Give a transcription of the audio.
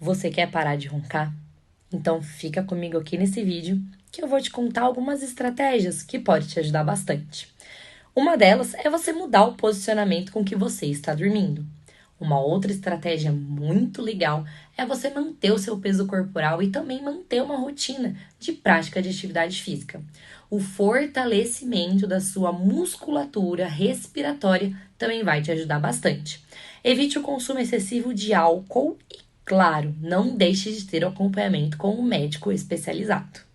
Você quer parar de roncar? Então fica comigo aqui nesse vídeo que eu vou te contar algumas estratégias que podem te ajudar bastante. Uma delas é você mudar o posicionamento com que você está dormindo. Uma outra estratégia muito legal é você manter o seu peso corporal e também manter uma rotina de prática de atividade física. O fortalecimento da sua musculatura respiratória também vai te ajudar bastante. Evite o consumo excessivo de álcool e, claro, não deixe de ter o acompanhamento com um médico especializado.